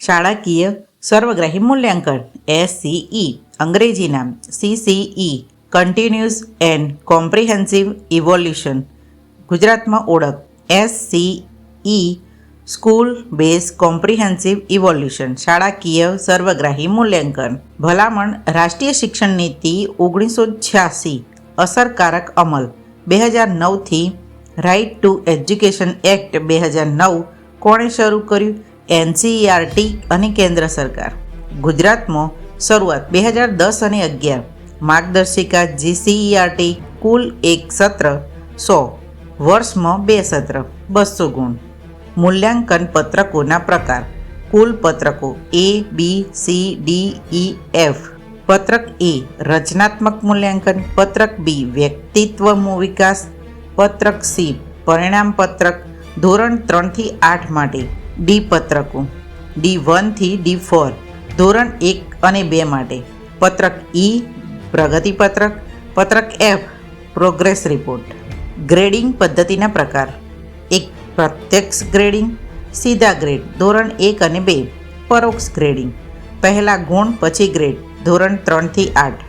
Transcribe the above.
શાળાકીય સર્વગ્રાહી મૂલ્યાંકન SCE, અંગ્રેજી નામ CCE, continuous and comprehensive evolution, ગુજરાતમાં ઓળખ SCE, school base comprehensive evolution, શાળાકીય સર્વગ્રાહી મૂલ્યાંકન. ભલામણ રાષ્ટ્રીય શિક્ષણ નીતિ 1986, અસરકારક અમલ 2009થી રાઇટ ટુ એજ્યુકેશન એક્ટ 2009 કોણે શરૂ કર્યું? NCERT અને કેન્દ્ર સરકાર. ગુજરાતમાં શરૂઆત 2010 અને 11. માર્ગદર્શિકા GCERT, કુલ 1 સત્ર 100, વર્ષમાં 2 સત્ર 200 ગુણ. મૂલ્યાંકન પત્રકોના પ્રકાર. કુલ પત્રકો A, B, C, D, E, F. પત્રક A રચનાત્મક મૂલ્યાંકન, પત્રક B વ્યક્તિત્વ વિકાસ, પત્રક C પરિણામ પત્રક, ધોરણ 3 થી 8 માટે. D પત્રકો D1 થી D4, ધોરણ 1 અને 2 માટે. પત્રક E પ્રગતિ પત્રક, પત્રક F પ્રોગ્રેસ રિપોર્ટ. ગ્રેડિંગ પદ્ધતિના પ્રકાર. 1. પ્રત્યક્ષ ગ્રેડિંગ, સીધા ગ્રેડ, ધોરણ 1 અને 2. પરોક્ષ ગ્રેડિંગ, પહેલા ગુણ પછી ગ્રેડ, ધોરણ 3 થી 8.